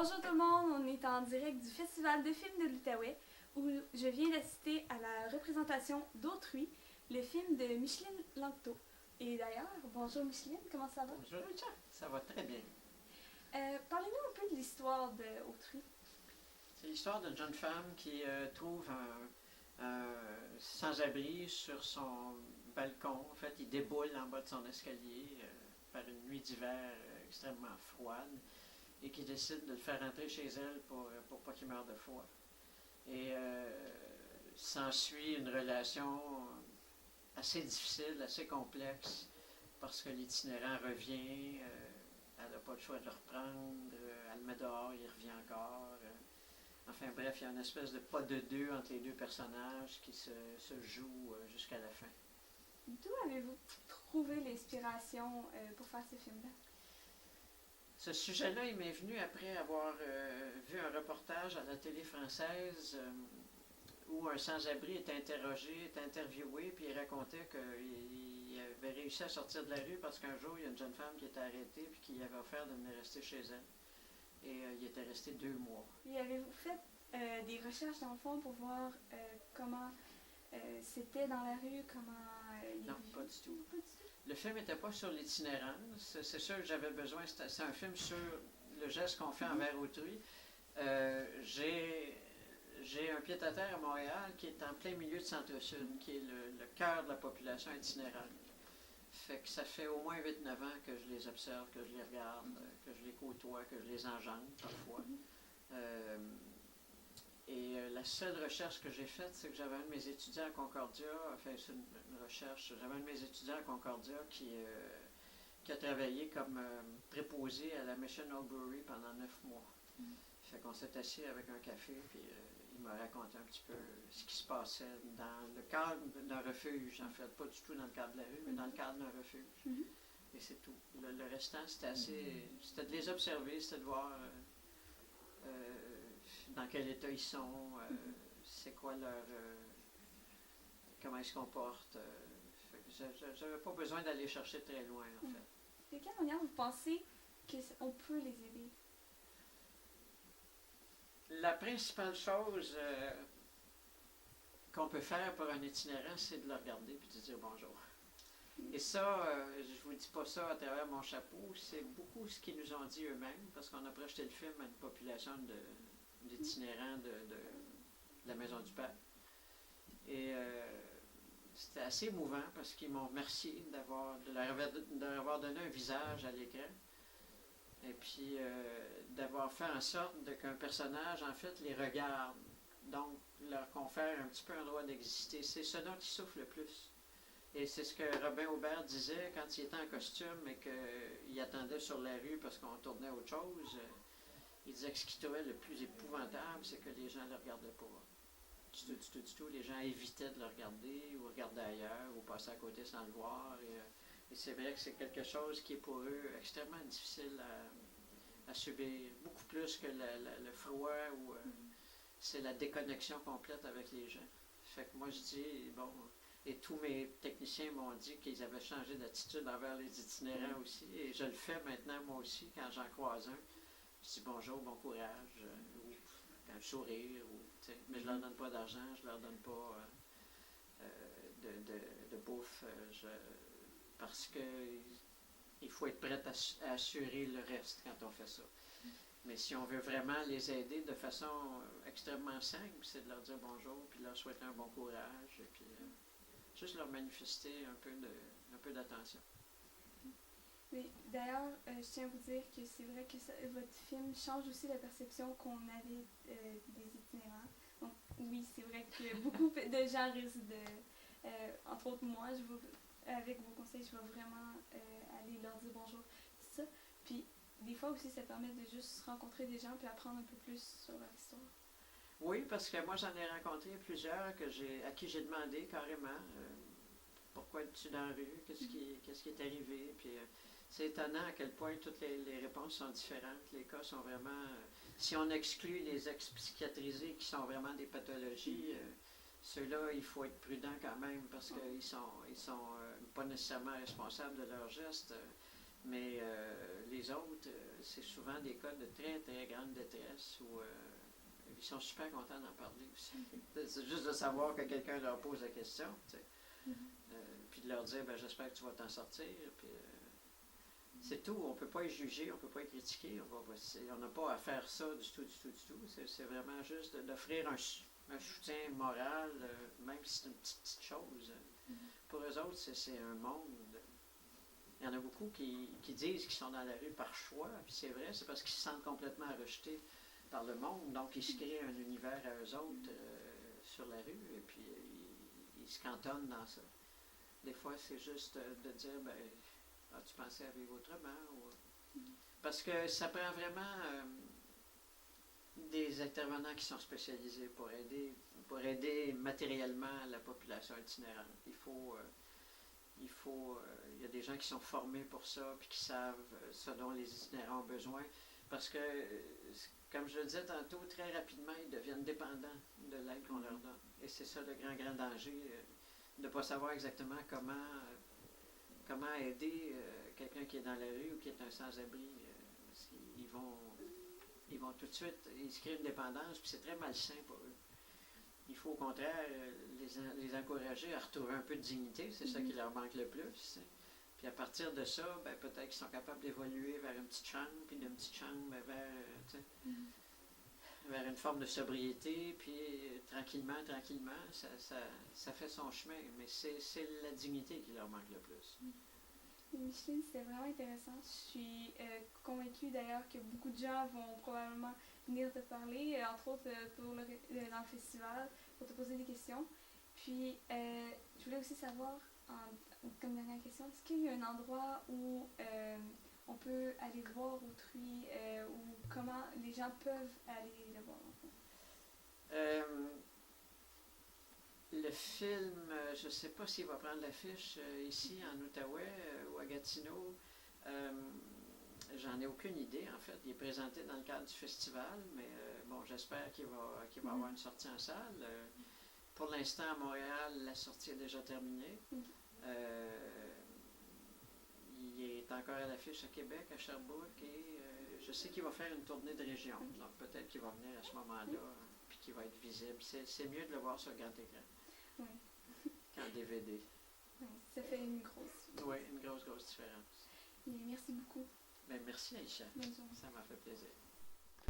Bonjour tout le monde, on est en direct du Festival de films de l'Outaouais où je viens d'assister à la représentation d'Autrui, le film de Micheline Langto. Et d'ailleurs, bonjour Micheline, comment ça va? Bonjour Richard, ça va très bien. Parlez-nous un peu de l'histoire d'Autrui. C'est l'histoire d'une jeune femme qui trouve un sans-abri sur son balcon. En fait, il déboule en bas de son escalier par une nuit d'hiver extrêmement froide et qui décide de le faire rentrer chez elle pour pas qu'il meure de froid. Et s'ensuit une relation assez difficile, assez complexe, parce que l'itinérant revient, elle n'a pas le choix de le reprendre, elle le met dehors, il revient encore. Enfin bref, il y a une espèce de pas de deux entre les deux personnages qui se joue jusqu'à la fin. D'où avez-vous trouvé l'inspiration pour faire ce film-là? Ce sujet-là, il m'est venu après avoir vu un reportage à la télé française où un sans-abri est interrogé, est interviewé, puis il racontait qu'il avait réussi à sortir de la rue parce qu'un jour, il y a une jeune femme qui était arrêtée puis qui lui avait offert de venir rester chez elle. Et il était resté 2 mois. Et avez-vous fait des recherches dans le fond pour voir comment c'était dans la rue, comment... Non, pas du tout. Le film n'était pas sur l'itinérance, c'est sûr que j'avais besoin, c'est un film sur le geste qu'on fait envers autrui. J'ai un pied-à-terre à Montréal qui est en plein milieu de Centre-Sud, qui est le cœur de la population itinérante. Fait que ça fait au moins 8-9 ans que je les observe, que je les regarde, que je les côtoie, que je les engendre parfois. La seule recherche que j'ai faite, c'est que j'avais un de mes étudiants à Concordia, enfin c'est une recherche, j'avais un de mes étudiants à Concordia qui a travaillé comme préposé à la Mission Old Brewery pendant 9 mois. Fait qu'on s'est assis avec un café, puis il m'a raconté un petit peu ce qui se passait dans le cadre d'un refuge, en fait, pas du tout dans le cadre de la rue, mais dans le cadre d'un refuge. Et c'est tout. Le restant, c'était de les observer, c'était de voir dans quel état ils sont, c'est quoi leur... comment ils se comportent. J'avais pas besoin d'aller chercher très loin, en fait. De quelle manière vous pensez qu'on peut les aider? La principale chose qu'on peut faire pour un itinérant, c'est de le regarder et de dire bonjour. Et ça, je vous dis pas ça à travers mon chapeau, c'est beaucoup ce qu'ils nous ont dit eux-mêmes, parce qu'on a projeté le film à une population d'itinérants de la Maison du Père. Et c'était assez émouvant parce qu'ils m'ont remercié de leur avoir donné un visage à l'écran. Et puis d'avoir fait en sorte qu'un personnage, en fait, les regarde. Donc, leur confère un petit peu un droit d'exister. C'est ce dont ils souffrent le plus. Et c'est ce que Robin Aubert disait quand il était en costume et qu'il attendait sur la rue parce qu'on tournait autre chose. Il disait que ce qu'il trouvait le plus épouvantable, c'est que les gens ne le regardaient pas. Du tout. Les gens évitaient de le regarder ou regardaient ailleurs ou passaient à côté sans le voir. Et c'est vrai que c'est quelque chose qui est pour eux extrêmement difficile à subir, beaucoup plus que le froid ou c'est la déconnexion complète avec les gens. Fait que moi je dis, bon, et tous mes techniciens m'ont dit qu'ils avaient changé d'attitude envers les itinérants aussi, et je le fais maintenant moi aussi quand j'en croise un. Je dis bonjour, bon courage, ou un sourire, mais je leur donne pas d'argent, je leur donne pas de bouffe, parce que il faut être prêt à assurer le reste quand on fait ça. Mais si on veut vraiment les aider de façon extrêmement simple, c'est de leur dire bonjour, puis de leur souhaiter un bon courage, et puis juste leur manifester un peu d'attention. Oui, d'ailleurs, je tiens à vous dire que c'est vrai que votre film change aussi la perception qu'on avait des itinérants. Donc oui, c'est vrai que beaucoup de gens risquent entre autres moi, avec vos conseils, je vais vraiment aller leur dire bonjour, c'est ça. Puis des fois aussi, ça permet de juste rencontrer des gens puis apprendre un peu plus sur leur histoire. Oui, parce que moi j'en ai rencontré plusieurs à qui j'ai demandé carrément pourquoi es-tu dans la rue, qu'est-ce qui est arrivé, puis c'est étonnant à quel point toutes les réponses sont différentes. Les cas sont vraiment... si on exclut les ex-psychiatrisés qui sont vraiment des pathologies, ceux-là, il faut être prudent quand même parce qu'ils sont pas nécessairement responsables de leurs gestes, mais les autres, c'est souvent des cas de très, très grande détresse. pièce ou ils sont super contents d'en parler aussi. C'est juste de savoir que quelqu'un leur pose la question, tu sais. Puis de leur dire, ben, j'espère que tu vas t'en sortir. Puis, c'est tout. On ne peut pas y juger, on ne peut pas y critiquer. On n'a pas à faire ça du tout. C'est vraiment juste d'offrir un soutien moral, même si c'est une petite chose. Pour eux autres, c'est un monde. Il y en a beaucoup qui disent qu'ils sont dans la rue par choix. Puis c'est vrai, c'est parce qu'ils se sentent complètement rejetés par le monde. Donc, ils se créent un univers à eux autres sur la rue. Et puis, ils se cantonnent dans ça. Des fois, c'est juste de dire, ben, tu pensais à vivre autrement? Parce que ça prend vraiment des intervenants qui sont spécialisés pour aider matériellement la population itinérante. Il y a des gens qui sont formés pour ça, puis qui savent ce dont les itinérants ont besoin. Parce que, comme je le disais tantôt, très rapidement, ils deviennent dépendants de l'aide qu'on leur donne. Et c'est ça le grand danger, de ne pas savoir exactement comment aider quelqu'un qui est dans la rue ou qui est un sans-abri. Parce qu'ils vont tout de suite, ils se créent une dépendance, puis c'est très malsain pour eux. Il faut au contraire les encourager à retrouver un peu de dignité, c'est ça qui leur manque le plus. T'sais. Puis à partir de ça, ben, peut-être qu'ils sont capables d'évoluer vers une petite chambre, puis d'une petite chambre vers une forme de sobriété, puis tranquillement, ça fait son chemin. Mais c'est la dignité qui leur manque le plus. Micheline, c'était vraiment intéressant. Je suis convaincue d'ailleurs que beaucoup de gens vont probablement venir te parler, entre autres dans le festival, pour te poser des questions. Puis, je voulais aussi savoir, comme dernière question, est-ce qu'il y a un endroit où on peut aller voir autrui, ou comment les gens peuvent aller le voir? Le film, je ne sais pas s'il va prendre l'affiche ici en Outaouais ou à Gatineau. J'en ai aucune idée, en fait. Il est présenté dans le cadre du festival, mais bon, j'espère qu'il va avoir une sortie en salle. Pour l'instant, à Montréal, la sortie est déjà terminée. Il est encore à l'affiche à Québec, à Sherbrooke, et je sais qu'il va faire une tournée de région. Donc peut-être qu'il va venir à ce moment-là, puis qu'il va être visible. C'est mieux de le voir sur grand écran qu'en DVD. Oui, ça fait une grosse. Oui, une grosse différence. Et merci beaucoup. Ben, merci Aïcha. Bonne journée. Ça m'a fait plaisir.